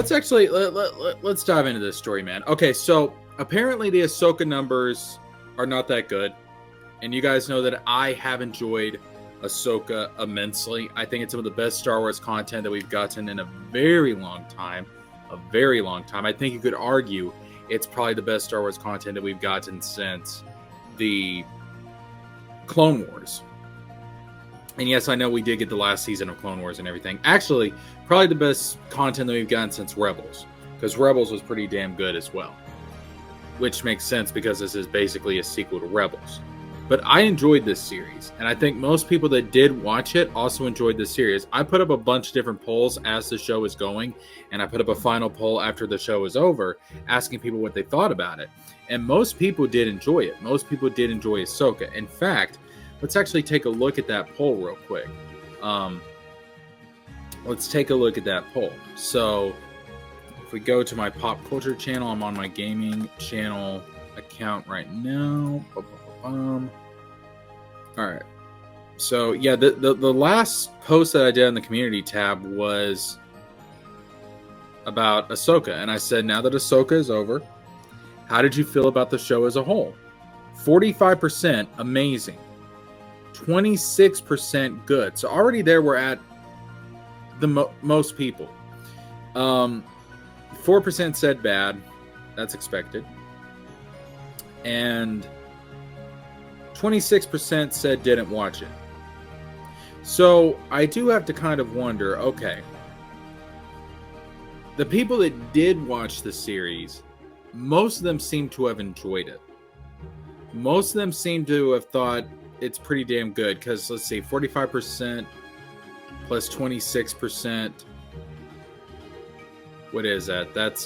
let's dive into this story, man. Okay, so apparently the Ahsoka numbers are not that good, and you guys know that I have enjoyed Ahsoka immensely. I think it's some of the best Star Wars content that we've gotten in a very long time. I think you could argue it's probably the best Star Wars content that we've gotten since the Clone Wars. And yes, I know we did get the last season of Clone Wars and everything. Actually, probably the best content that we've gotten since Rebels, because Rebels was pretty damn good as well. Which makes sense because this is basically a sequel to Rebels. But I enjoyed this series, and I think most people that did watch it also enjoyed this series. I put up a bunch of different polls as the show was going, and I put up a final poll after the show was over, asking people what they thought about it. And most people did enjoy it. Most people did enjoy Ahsoka. In fact, let's actually take a look at that poll real quick. Let's take a look at that poll. So, if we go to my pop culture channel, I'm on my gaming channel account right now. All right. So yeah, the last post that I did on the community tab was about Ahsoka, and I said, now that Ahsoka is over, how did you feel about the show as a whole? 45% amazing, 26% good. So already there we're at the most people. 4% said bad. That's expected. And 26% said didn't watch it. So I do have to kind of wonder, okay, the people that did watch the series, most of them seem to have enjoyed it. Most of them seem to have thought it's pretty damn good, because let's see, 45% plus 26%. What is that? That's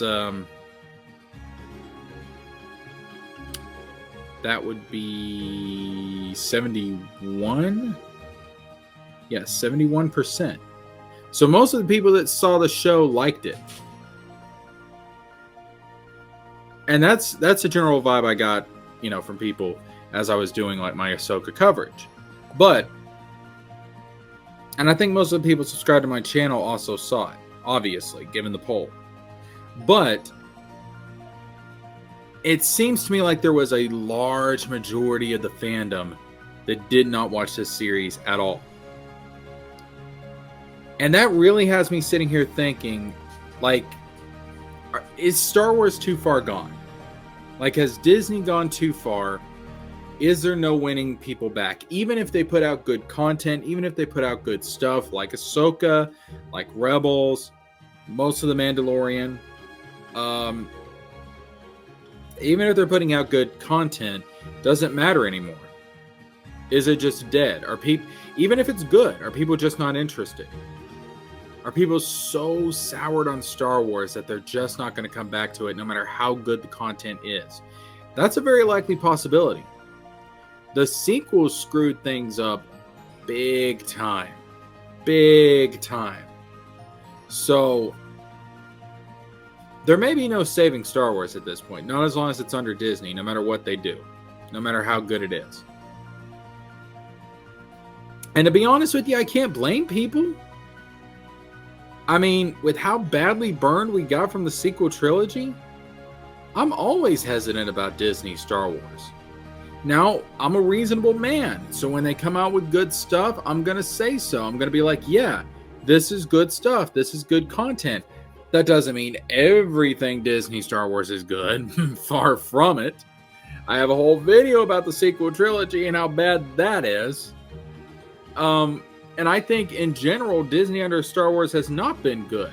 that would be 71. Yeah, 71%. So most of the people that saw the show liked it. And that's a general vibe I got, from people as I was doing like my Ahsoka coverage. And I think most of the people subscribed to my channel also saw it, obviously, given the poll. But it seems to me like there was a large majority of the fandom that did not watch this series at all. And that really has me sitting here thinking, like, is Star Wars too far gone? Like, has Disney gone too far? Is there no winning people back? Even if they put out good content, even if they put out good stuff like Ahsoka, like Rebels, most of The Mandalorian, even if they're putting out good content, doesn't matter anymore. Is it just dead? Are people, even if it's good, are people just not interested? Are people so soured on Star Wars that they're just not going to come back to it no matter how good the content is? That's a very likely possibility. The sequels screwed things up big time. Big time. So there may be no saving Star Wars at this point. Not as long as it's under Disney, no matter what they do. No matter how good it is. And to be honest with you, I can't blame people. I mean, with how badly burned we got from the sequel trilogy, I'm always hesitant about Disney Star Wars. Now, I'm a reasonable man, so when they come out with good stuff, I'm going to say so. I'm going to be like, yeah, this is good stuff. This is good content. That doesn't mean everything Disney Star Wars is good. Far from it. I have a whole video about the sequel trilogy and how bad that is. And I think in general, Disney under Star Wars has not been good.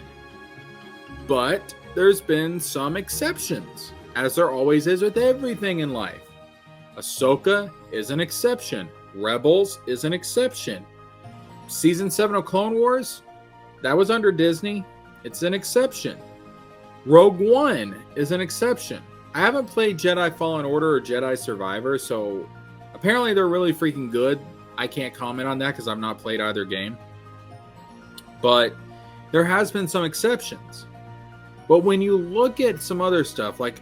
But there's been some exceptions, as there always is with everything in life. Ahsoka is an exception. Rebels is an exception. Season 7 of Clone Wars, that was under Disney. It's an exception. Rogue One is an exception. I haven't played Jedi Fallen Order or Jedi Survivor, so apparently they're really freaking good. I can't comment on that because I've not played either game. But there has been some exceptions. But when you look at some other stuff, like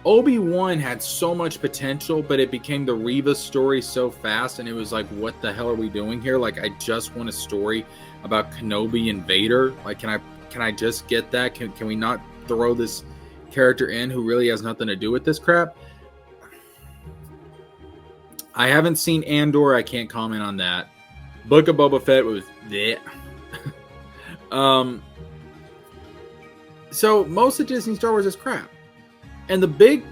Obi-Wan had so much potential, but it became the Reva story so fast, and it was like, what the hell are we doing here? Like, I just want a story about Kenobi and Vader. Like, can can I just get that? Can we not throw this character in who really has nothing to do with this crap? I haven't seen Andor. I can't comment on that. Book of Boba Fett was bleh. So most of Disney Star Wars is crap. And the big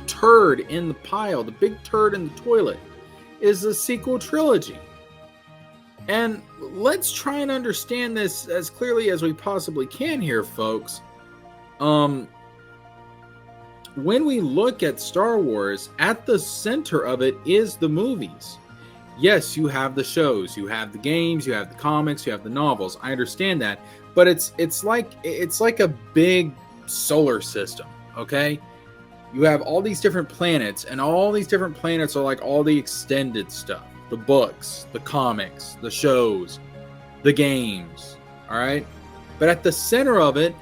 turd in the pile, the big turd in the toilet, is the sequel trilogy. And let's try and understand this as clearly as we possibly can here, folks. When we look at Star Wars, at the center of it is the movies. Yes, you have the shows, you have the games, you have the comics, you have the novels. I understand that, but it's like a big solar system, okay? You have all these different planets, and all these different planets are like all the extended stuff. The books, the comics, the shows, the games, all right? But at the center of it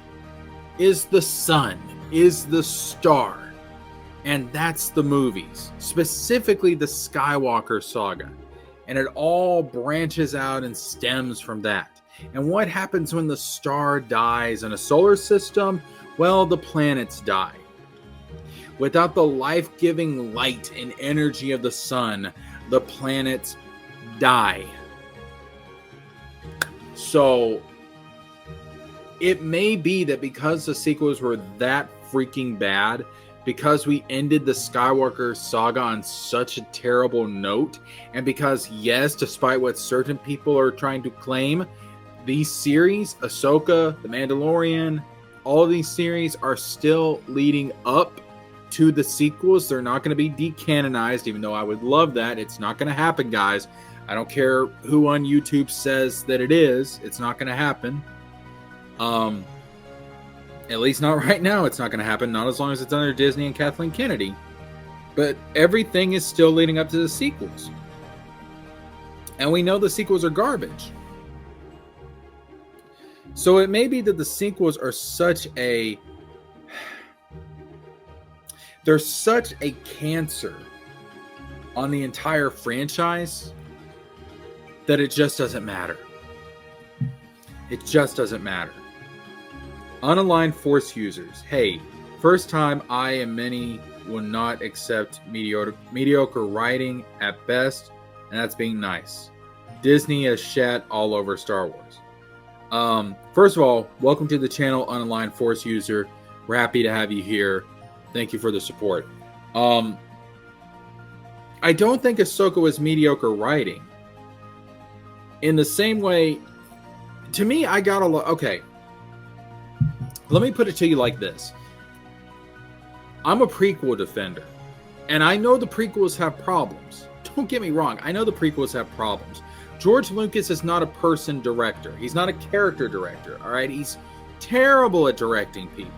is the sun, is the star, and that's the movies, specifically the Skywalker saga. And it all branches out and stems from that. And what happens when the star dies in a solar system? Well, the planets die. Without the life-giving light and energy of the sun, the planets die. So it may be that because the sequels were that freaking bad, because we ended the Skywalker saga on such a terrible note, and because, yes, despite what certain people are trying to claim, these series, Ahsoka, The Mandalorian, all of these series are still leading up to the sequels. They're not going to be decanonized, even though I would love that. It's not going to happen, guys. I don't care who on YouTube says that it is. It's not going to happen. At least not right now. It's not going to happen. Not as long as it's under Disney and Kathleen Kennedy. But everything is still leading up to the sequels. And we know the sequels are garbage. So it may be that the sequels are they're such a cancer on the entire franchise that it just doesn't matter. It just doesn't matter. Unaligned Force users. Hey, first time I and many will not accept mediocre writing at best, and that's being nice. Disney has shat all over Star Wars. First of all, welcome to the channel, Unaligned Force user. We're happy to have you here. Thank you for the support. I don't think Ahsoka was mediocre writing. In the same way, to me, I got a lot. Okay. Let me put it to you like this. I'm a prequel defender. And I know the prequels have problems. Don't get me wrong. I know the prequels have problems. George Lucas is not a person director. He's not a character director. All right. He's terrible at directing people.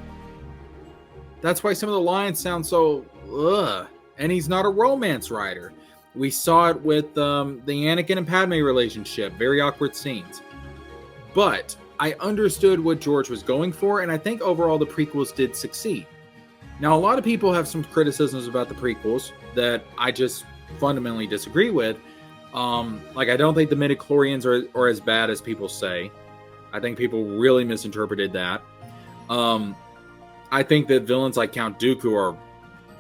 That's why some of the lines sound so ugh. And he's not a romance writer. We saw it with the Anakin and Padme relationship. Very awkward scenes. But I understood what George was going for, and I think overall the prequels did succeed. Now, a lot of people have some criticisms about the prequels that I just fundamentally disagree with. Like, I don't think the midichlorians are as bad as people say. I think people really misinterpreted that. I think that villains like Count Dooku are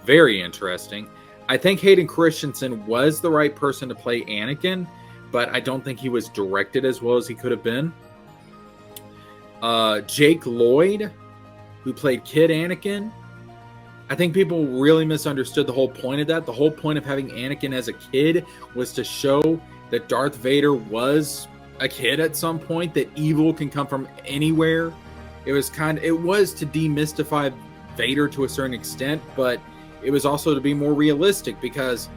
very interesting. I think Hayden Christensen was the right person to play Anakin, but I don't think he was directed as well as he could have been. Jake Lloyd, who played Kid Anakin, I think people really misunderstood the whole point of that. The whole point of having Anakin as a kid was to show that Darth Vader was a kid at some point, that evil can come from anywhere. It was to demystify Vader to a certain extent, but it was also to be more realistic, because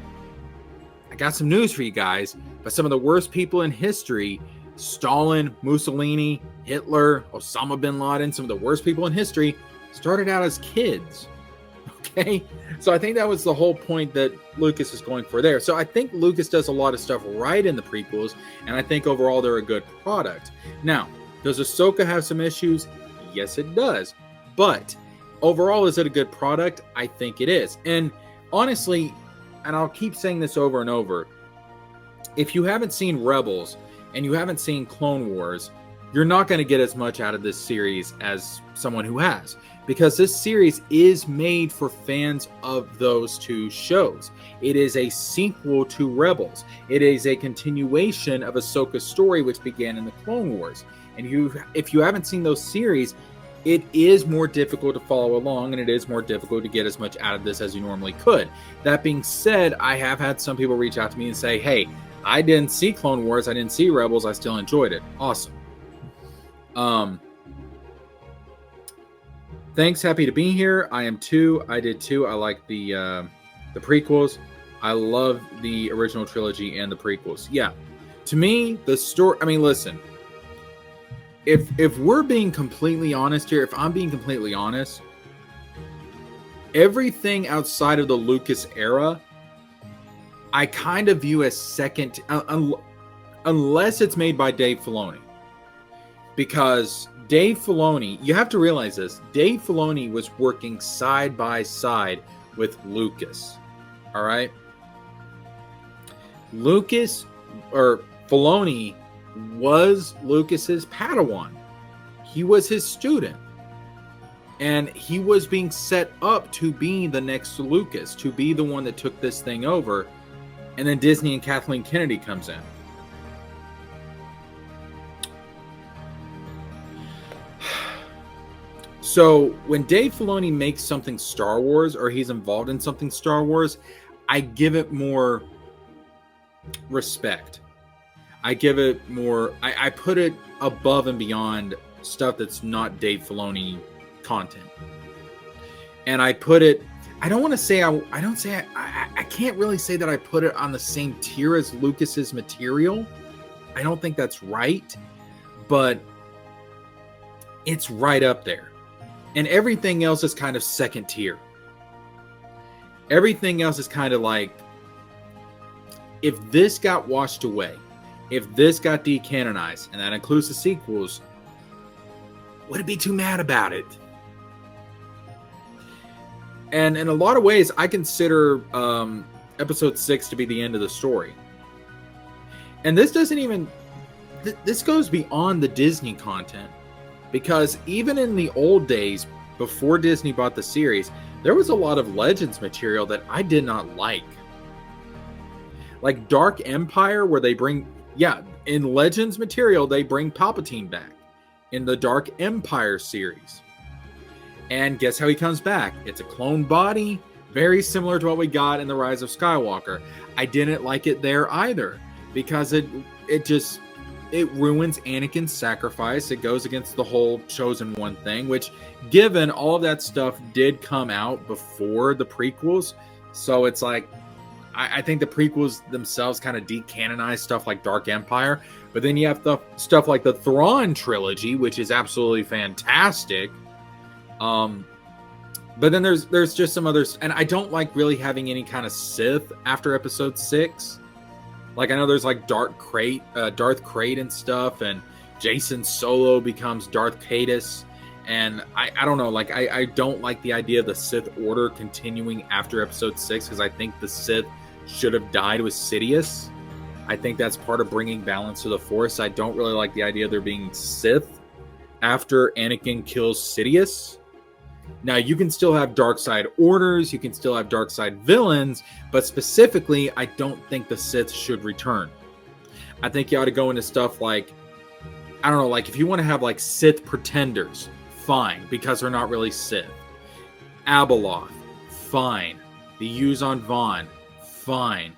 I got some news for you guys, but some of the worst people in history, Stalin, Mussolini, Hitler, Osama bin Laden, some of the worst people in history started out as kids. Okay? So I think that was the whole point that Lucas is going for there. So I think Lucas does a lot of stuff right in the prequels, and I think overall they're a good product. Now, does Ahsoka have some issues? Yes, it does. But overall, is it a good product? I think it is. And honestly, and I'll keep saying this over and over, if you haven't seen Rebels and you haven't seen Clone Wars, you're not going to get as much out of this series as someone who has, because this series is made for fans of those two shows. It is a sequel to Rebels. It is a continuation of Ahsoka's story, which began in the Clone Wars. And if you haven't seen those series, it is more difficult to follow along, and it is more difficult to get as much out of this as you normally could. That being said, I have had some people reach out to me and say, hey, I didn't see Clone Wars, I didn't see Rebels, I still enjoyed it. Awesome. Thanks, happy to be here. I am too. I did too. I like the prequels. I love the original trilogy and the prequels. Yeah. To me, the story, I mean, listen. If we're being completely honest here, if I'm being completely honest, everything outside of the Lucas era, I kind of view as second, unless it's made by Dave Filoni. Because Dave Filoni, you have to realize this, Dave Filoni was working side by side with Lucas. All right? Filoni was Lucas's Padawan. He was his student. And he was being set up to be the next Lucas, to be the one that took this thing over. And then Disney and Kathleen Kennedy comes in. So when Dave Filoni makes something Star Wars, or he's involved in something Star Wars, I give it more respect. I give it more, I put it above and beyond stuff that's not Dave Filoni content. And I put it, I don't want to say, I can't really say that I put it on the same tier as Lucas's material. I don't think that's right, but it's right up there. And everything else is kind of second tier. Everything else is kind of like, if this got washed away, if this got decanonized, and that includes the sequels, would it be too mad about it? And in a lot of ways, I consider episode 6 to be the end of the story. And this doesn't even, this goes beyond the Disney content. Because even in the old days, before Disney bought the series, there was a lot of Legends material that I did not like. Like Dark Empire, where they bring, in Legends material, they bring Palpatine back in the Dark Empire series. And guess how he comes back? It's a clone body, very similar to what we got in The Rise of Skywalker. I didn't like it there either, because it ruins Anakin's sacrifice. It goes against the whole chosen one thing, which, given all of that stuff did come out before the prequels, so it's like, I think the prequels themselves kind of decanonize stuff like Dark Empire, but then you have stuff like the Thrawn trilogy, which is absolutely fantastic. But then there's just some others, and I don't like really having any kind of Sith after episode 6. Like, I know there's like Darth Krayt and stuff, and Jason Solo becomes Darth Caedus, and I don't know, like, I don't like the idea of the Sith Order continuing after episode 6, because I think the Sith should have died with Sidious. I think that's part of bringing balance to the Force. I don't really like the idea of there being Sith after Anakin kills Sidious. Now, you can still have dark side orders, you can still have dark side villains, but specifically, I don't think the Sith should return. I think you ought to go into stuff like, I don't know, like if you want to have like Sith pretenders, fine, because they're not really Sith. Abeloth, fine. The Yuuzhan Vong, fine.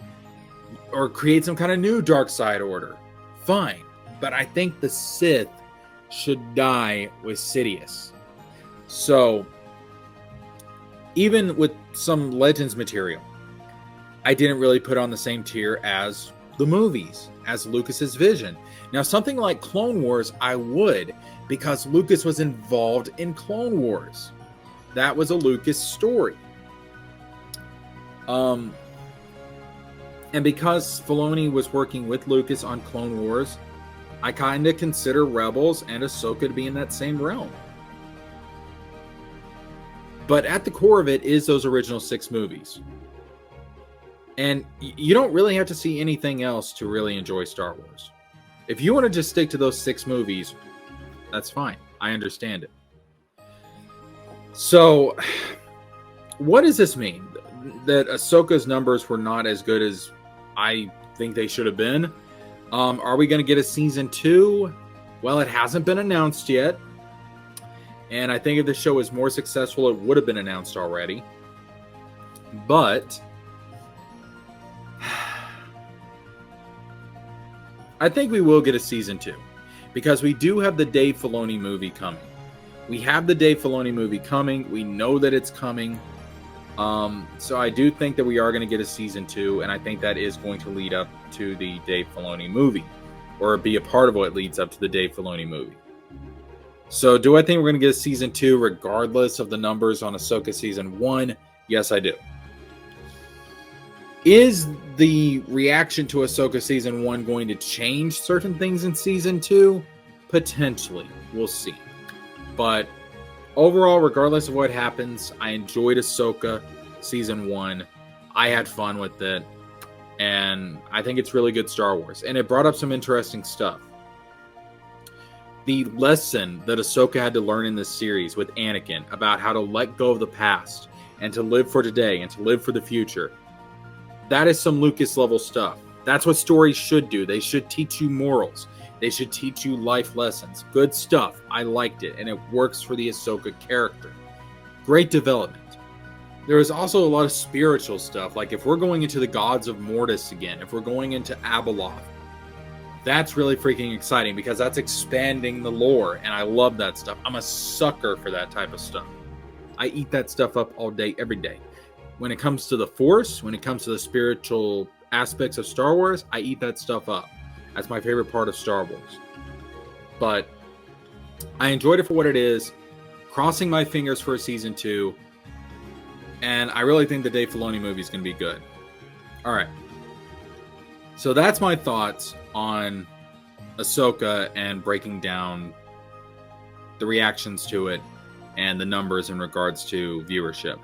Or create some kind of new dark side order, fine. But I think the Sith should die with Sidious. So, even with some Legends material, I didn't really put on the same tier as the movies, as Lucas's vision. Now, something like Clone Wars, I would, because Lucas was involved in Clone Wars. That was a Lucas story. And because Filoni was working with Lucas on Clone Wars, I kind of consider Rebels and Ahsoka to be in that same realm. But at the core of it is those original 6 movies. And you don't really have to see anything else to really enjoy Star Wars. If you want to just stick to those 6 movies, That's fine. I understand it. So, what does this mean? That Ahsoka's numbers were not as good as I think they should have been? Are we going to get a season 2? Well, it hasn't been announced yet. And I think if the show was more successful, it would have been announced already. But I think we will get a season 2. Because we do have the Dave Filoni movie coming. We have the Dave Filoni movie coming. We know that it's coming. So I do think that we are going to get a season 2. And I think that is going to lead up to the Dave Filoni movie. Or be a part of what leads up to the Dave Filoni movie. So do I think we're going to get a season 2 regardless of the numbers on Ahsoka season 1? Yes, I do. Is the reaction to Ahsoka season 1 going to change certain things in season 2? Potentially. We'll see. But overall, regardless of what happens, I enjoyed Ahsoka season 1. I had fun with it. And I think it's really good Star Wars. And it brought up some interesting stuff. The lesson that Ahsoka had to learn in this series with Anakin about how to let go of the past and to live for today and to live for the future. That is some Lucas level stuff. That's what stories should do. They should teach you morals. They should teach you life lessons. Good stuff. I liked it. And it works for the Ahsoka character. Great development. There is also a lot of spiritual stuff. Like if we're going into the gods of Mortis again, if we're going into Abeloth, that's really freaking exciting because that's expanding the lore. And I love that stuff. I'm a sucker for that type of stuff. I eat that stuff up all day, every day. When it comes to the Force, when it comes to the spiritual aspects of Star Wars, I eat that stuff up. That's my favorite part of Star Wars. But I enjoyed it for what it is. Crossing my fingers for a season 2. And I really think the Dave Filoni movie is going to be good. All right. So that's my thoughts on Ahsoka and breaking down the reactions to it and the numbers in regards to viewership.